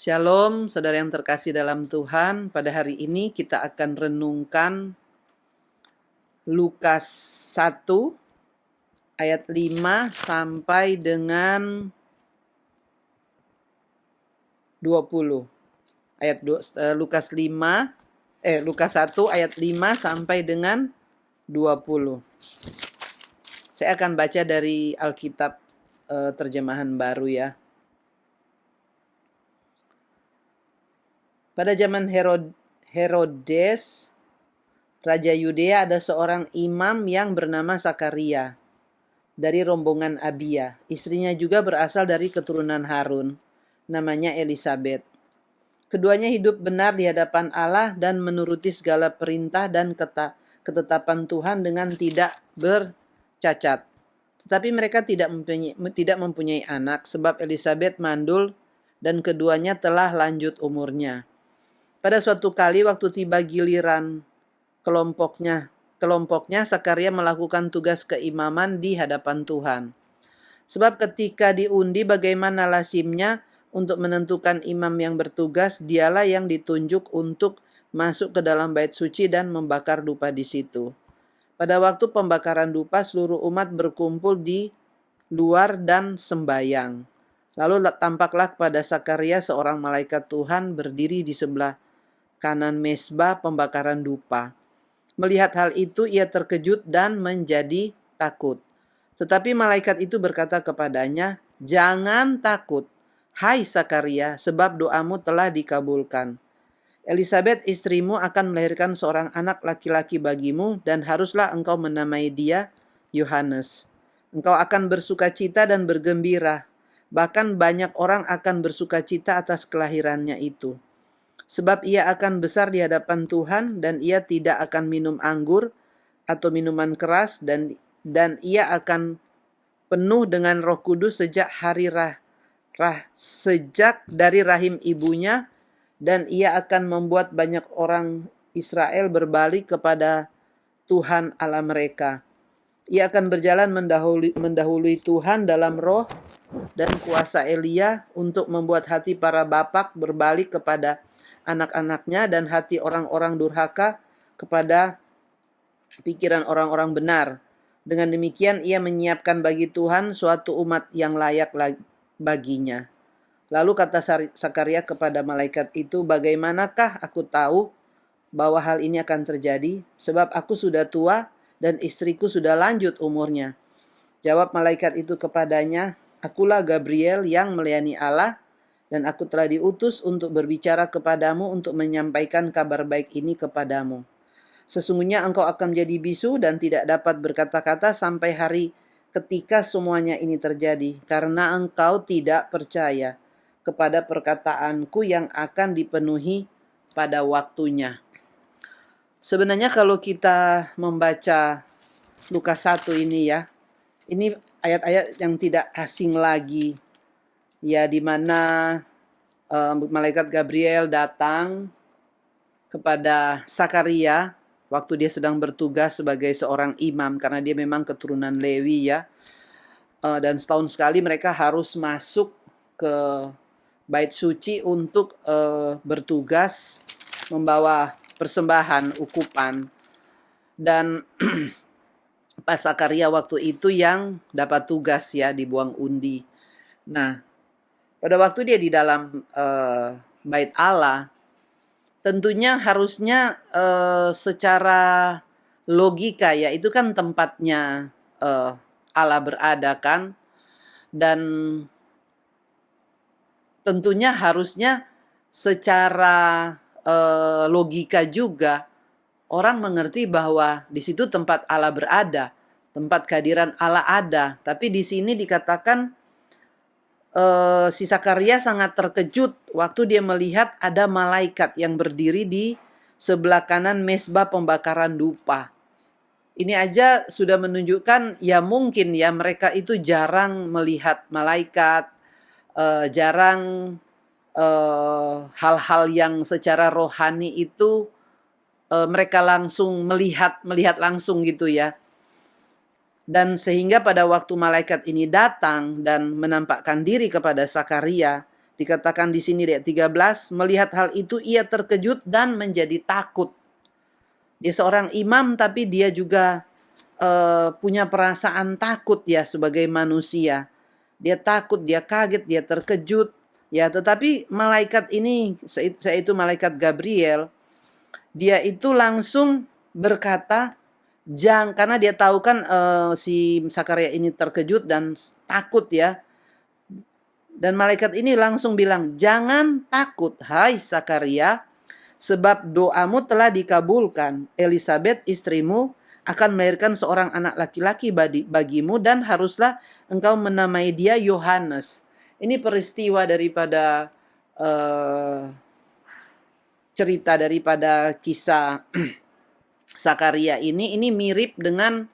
Shalom, saudara yang terkasih dalam Tuhan. Pada hari ini kita akan renungkan Lukas 1 ayat 5 sampai dengan 20. Lukas 1 ayat 5 sampai dengan 20. Saya akan baca dari Alkitab terjemahan baru ya. Pada zaman Herodes, Raja Yudea, ada seorang imam yang bernama Sakaria dari rombongan Abia. Istrinya juga berasal dari keturunan Harun, namanya Elisabet. Keduanya hidup benar di hadapan Allah dan menuruti segala perintah dan ketetapan Tuhan dengan tidak bercacat. Tetapi mereka tidak mempunyai anak, sebab Elisabet mandul dan keduanya telah lanjut umurnya. Pada suatu kali waktu tiba giliran kelompoknya Sakaria melakukan tugas keimaman di hadapan Tuhan. Sebab ketika diundi bagaimana lazimnya untuk menentukan imam yang bertugas, dialah yang ditunjuk untuk masuk ke dalam bait suci dan membakar dupa di situ. Pada waktu pembakaran dupa, seluruh umat berkumpul di luar dan sembayang. Lalu tampaklah kepada Sakaria seorang malaikat Tuhan berdiri di sebelah kanan mezbah pembakaran dupa. Melihat hal itu, ia terkejut dan menjadi takut. Tetapi malaikat itu berkata kepadanya, "Jangan takut, hai Sakaria, sebab doamu telah dikabulkan. Elisabet istrimu akan melahirkan seorang anak laki-laki bagimu, dan haruslah engkau menamai dia Yohanes. Engkau akan bersukacita dan bergembira, bahkan banyak orang akan bersukacita atas kelahirannya itu. Sebab ia akan besar di hadapan Tuhan, dan ia tidak akan minum anggur atau minuman keras, dan ia akan penuh dengan Roh Kudus sejak dari rahim ibunya, dan ia akan membuat banyak orang Israel berbalik kepada Tuhan Allah mereka. Ia akan berjalan mendahului Tuhan dalam roh dan kuasa Elia untuk membuat hati para bapak berbalik kepada anak-anaknya dan hati orang-orang durhaka kepada pikiran orang-orang benar. Dengan demikian ia menyiapkan bagi Tuhan suatu umat yang layak baginya." Lalu kata Sakaria kepada malaikat itu, "Bagaimanakah aku tahu bahwa hal ini akan terjadi? Sebab aku sudah tua dan istriku sudah lanjut umurnya." Jawab malaikat itu kepadanya, "Akulah Gabriel yang melayani Allah, dan aku telah diutus untuk berbicara kepadamu untuk menyampaikan kabar baik ini kepadamu. Sesungguhnya engkau akan menjadi bisu dan tidak dapat berkata-kata sampai hari ketika semuanya ini terjadi, karena engkau tidak percaya kepada perkataanku yang akan dipenuhi pada waktunya." Sebenarnya kalau kita membaca Lukas 1 ini ya, ini ayat-ayat yang tidak asing lagi. Ya, di mana malaikat Gabriel datang kepada Sakaria waktu dia sedang bertugas sebagai seorang imam, karena dia memang keturunan Lewi ya. Dan setahun sekali mereka harus masuk ke bait suci untuk bertugas membawa persembahan ukupan. Dan Pak Sakaria waktu itu yang dapat tugas ya, dibuang undi. Nah, pada waktu dia di dalam bait Allah, tentunya harusnya secara logika ya, itu kan tempatnya Allah berada kan, dan tentunya harusnya secara logika juga orang mengerti bahwa di situ tempat Allah berada, tempat kehadiran Allah ada. Tapi di sini dikatakan si Sakaria sangat terkejut waktu dia melihat ada malaikat yang berdiri di sebelah kanan mezbah pembakaran dupa. Ini aja sudah menunjukkan ya mungkin ya mereka itu jarang melihat malaikat, jarang hal-hal yang secara rohani itu mereka langsung melihat langsung gitu ya. Dan sehingga pada waktu malaikat ini datang dan menampakkan diri kepada Sakaria, Dikatakan di sini ayat 13, melihat hal itu ia terkejut dan menjadi takut. Dia seorang imam tapi dia juga punya perasaan takut ya sebagai manusia. Dia takut, dia kaget, dia terkejut. Ya, tetapi malaikat ini, yaitu malaikat Gabriel, dia itu langsung berkata, karena dia tahu kan si Sakaria ini terkejut dan takut ya. Dan malaikat ini langsung bilang, jangan takut, hai Sakaria, sebab doamu telah dikabulkan. Elisabet istrimu akan melahirkan seorang anak laki-laki bagimu dan haruslah engkau menamai dia Yohanes. Ini peristiwa daripada cerita daripada kisah Sakaria ini mirip dengan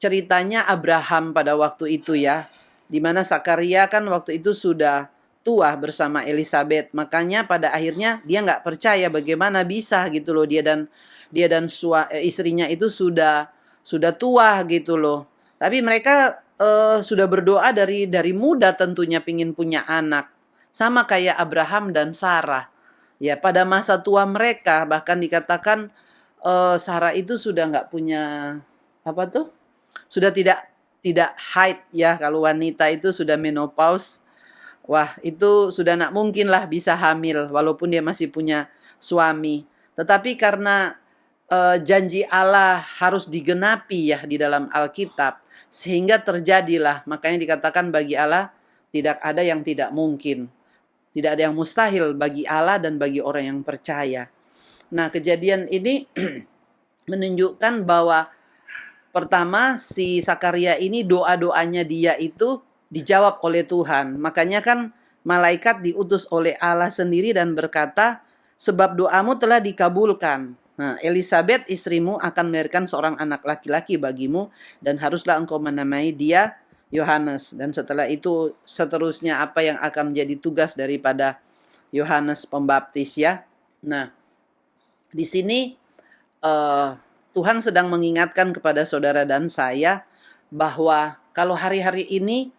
ceritanya Abraham pada waktu itu ya. Di mana Sakaria kan waktu itu sudah tua bersama Elisabet. Makanya pada akhirnya dia nggak percaya bagaimana bisa gitu loh, dia dan istrinya itu sudah tua gitu loh. Tapi mereka sudah berdoa dari muda tentunya pingin punya anak. Sama kayak Abraham dan Sarah. Ya, pada masa tua mereka bahkan dikatakan Sarah itu sudah nggak punya apa tuh? Sudah tidak haid ya, kalau wanita itu sudah menopause. Wah, itu sudah nak mungkin lah bisa hamil walaupun dia masih punya suami. Tetapi karena janji Allah harus digenapi ya di dalam Alkitab, sehingga terjadilah. Makanya dikatakan bagi Allah tidak ada yang tidak mungkin. Tidak ada yang mustahil bagi Allah dan bagi orang yang percaya. Nah, kejadian ini menunjukkan bahwa pertama, si Sakaria ini doa-doanya dia itu dijawab oleh Tuhan. Makanya kan malaikat diutus oleh Allah sendiri dan berkata, sebab doamu telah dikabulkan. Nah, Elisabet istrimu akan melahirkan seorang anak laki-laki bagimu dan haruslah engkau menamai dia Yohanes. Dan setelah itu seterusnya apa yang akan menjadi tugas daripada Yohanes Pembaptis ya. Nah, di sini Tuhan sedang mengingatkan kepada saudara dan saya bahwa kalau hari-hari ini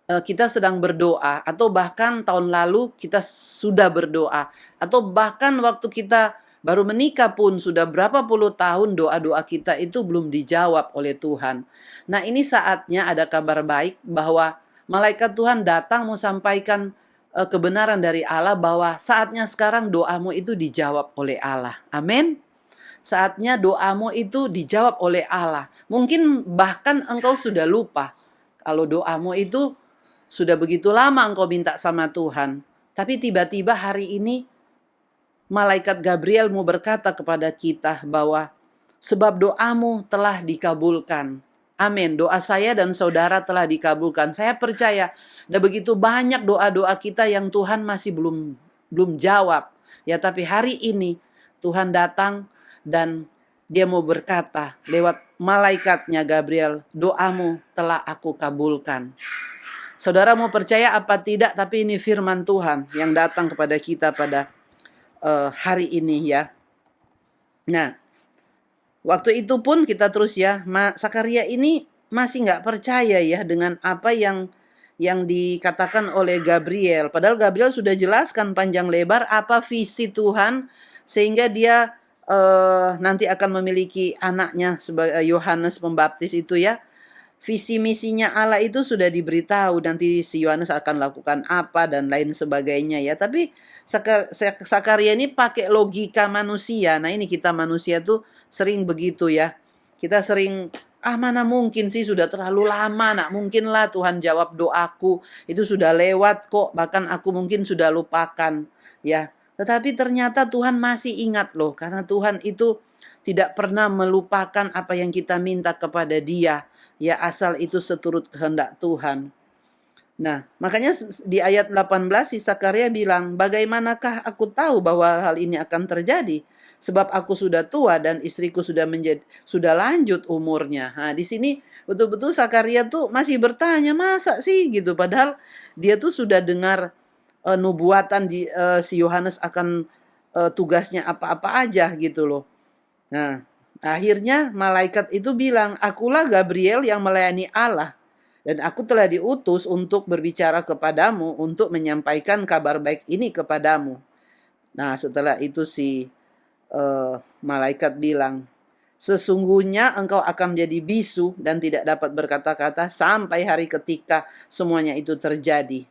kita sedang berdoa, atau bahkan tahun lalu kita sudah berdoa, atau bahkan waktu kita baru menikah pun sudah berapa puluh tahun doa-doa kita itu belum dijawab oleh Tuhan. Nah, ini saatnya ada kabar baik bahwa malaikat Tuhan datang mau sampaikan kebenaran dari Allah bahwa saatnya sekarang doamu itu dijawab oleh Allah. Amin. Saatnya doamu itu dijawab oleh Allah. Mungkin bahkan engkau sudah lupa kalau doamu itu sudah begitu lama engkau minta sama Tuhan. Tapi tiba-tiba hari ini malaikat Gabriel mau berkata kepada kita bahwa sebab doamu telah dikabulkan. Amin. Doa saya dan saudara telah dikabulkan. Saya percaya ada begitu banyak doa-doa kita yang Tuhan masih belum jawab. Ya, tapi hari ini Tuhan datang dan dia mau berkata lewat malaikatnya Gabriel, doamu telah aku kabulkan. Saudara mau percaya apa tidak, tapi ini firman Tuhan yang datang kepada kita pada hari ini ya. Nah, waktu itu pun kita terus ya, Sakaria ini masih nggak percaya ya dengan apa yang dikatakan oleh Gabriel. Padahal Gabriel sudah jelaskan panjang lebar apa visi Tuhan sehingga dia nanti akan memiliki anaknya sebagai Yohanes Pembaptis itu ya. Visi misinya Allah itu sudah diberitahu, nanti si Yohanes akan lakukan apa dan lain sebagainya ya. Tapi Sakaria ini pakai logika manusia. Nah, ini kita manusia tuh sering begitu ya. Kita sering mana mungkin sih, sudah terlalu lama, nak mungkin lah Tuhan jawab doaku. Itu sudah lewat kok, bahkan aku mungkin sudah lupakan ya. Tetapi ternyata Tuhan masih ingat loh, karena Tuhan itu tidak pernah melupakan apa yang kita minta kepada Dia. Ya, asal itu seturut kehendak Tuhan. Nah, makanya di ayat 18 si Sakaria bilang, bagaimanakah aku tahu bahwa hal ini akan terjadi? Sebab aku sudah tua dan istriku sudah lanjut umurnya. Nah, di sini betul-betul Sakaria tuh masih bertanya, masa sih gitu? Padahal dia tuh sudah dengar nubuatan si Yohanes akan tugasnya apa-apa aja gitu loh. Nah, akhirnya malaikat itu bilang, akulah Gabriel yang melayani Allah. Dan aku telah diutus untuk berbicara kepadamu, untuk menyampaikan kabar baik ini kepadamu. Nah, setelah itu si malaikat bilang, sesungguhnya engkau akan menjadi bisu dan tidak dapat berkata-kata sampai hari ketika semuanya itu terjadi.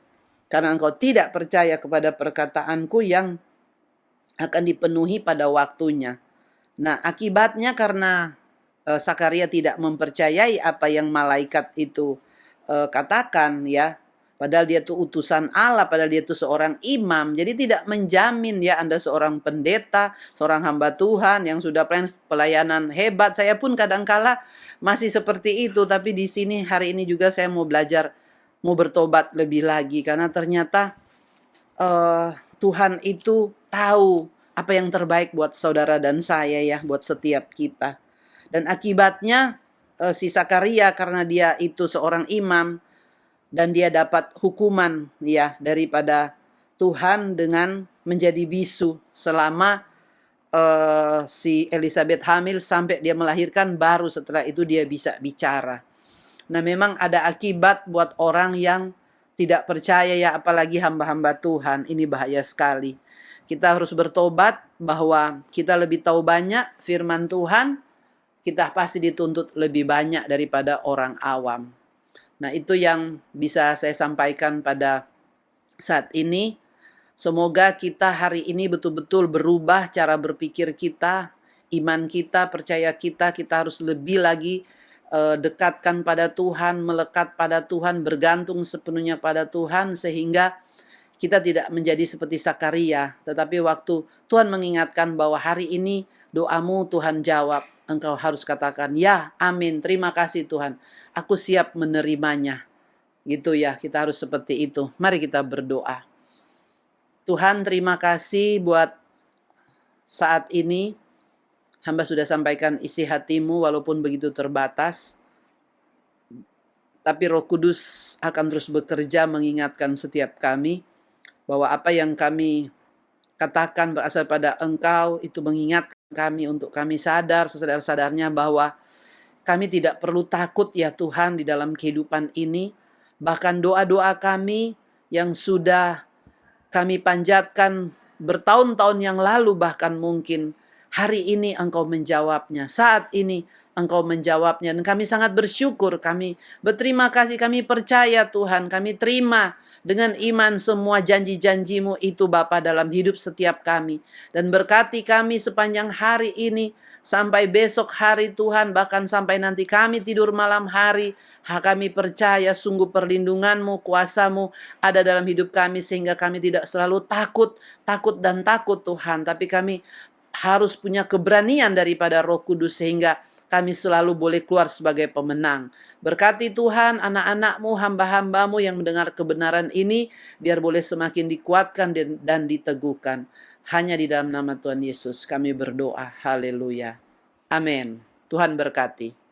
Karena engkau tidak percaya kepada perkataanku yang akan dipenuhi pada waktunya. Nah, akibatnya karena Sakaria tidak mempercayai apa yang malaikat itu katakan, ya. Padahal dia tuh utusan Allah, padahal dia tuh seorang imam. Jadi tidak menjamin ya Anda seorang pendeta, seorang hamba Tuhan yang sudah pelayanan hebat. Saya pun kadangkala masih seperti itu, tapi di sini hari ini juga saya mau belajar, mau bertobat lebih lagi karena ternyata Tuhan itu tahu apa yang terbaik buat saudara dan saya ya, buat setiap kita. Dan akibatnya si Sakaria karena dia itu seorang imam dan dia dapat hukuman ya daripada Tuhan dengan menjadi bisu selama si Elizabeth hamil sampai dia melahirkan, baru setelah itu dia bisa bicara. Nah, memang ada akibat buat orang yang tidak percaya ya, apalagi hamba-hamba Tuhan. Ini bahaya sekali. Kita harus bertobat bahwa kita lebih tahu banyak firman Tuhan, kita pasti dituntut lebih banyak daripada orang awam. Nah, itu yang bisa saya sampaikan pada saat ini. Semoga kita hari ini betul-betul berubah cara berpikir kita, iman kita, percaya kita harus lebih lagi dekatkan pada Tuhan, melekat pada Tuhan, bergantung sepenuhnya pada Tuhan, sehingga kita tidak menjadi seperti Sakaria. Tetapi waktu Tuhan mengingatkan bahwa hari ini doamu Tuhan jawab, engkau harus katakan, ya, amin, terima kasih Tuhan, aku siap menerimanya. Gitu ya, kita harus seperti itu. Mari kita berdoa. Tuhan, terima kasih buat saat ini. Hamba sudah sampaikan isi hatimu walaupun begitu terbatas. Tapi Roh Kudus akan terus bekerja mengingatkan setiap kami bahwa apa yang kami katakan berasal pada Engkau, itu mengingatkan kami untuk kami sadar sesadar-sadarnya bahwa kami tidak perlu takut ya Tuhan di dalam kehidupan ini. Bahkan doa-doa kami yang sudah kami panjatkan bertahun-tahun yang lalu, bahkan mungkin hari ini Engkau menjawabnya, saat ini Engkau menjawabnya, dan kami sangat bersyukur, kami berterima kasih, kami percaya Tuhan, kami terima dengan iman semua janji-janji-Mu itu Bapa dalam hidup setiap kami, dan berkati kami sepanjang hari ini, sampai besok hari Tuhan, bahkan sampai nanti kami tidur malam hari, kami percaya sungguh perlindungan-Mu, kuasa-Mu ada dalam hidup kami, sehingga kami tidak selalu takut Tuhan, tapi kami harus punya keberanian daripada Roh Kudus sehingga kami selalu boleh keluar sebagai pemenang. Berkati Tuhan anak-anak-Mu, hamba-hamba-Mu yang mendengar kebenaran ini, biar boleh semakin dikuatkan dan diteguhkan. Hanya di dalam nama Tuhan Yesus kami berdoa. Haleluya. Amin. Tuhan berkati.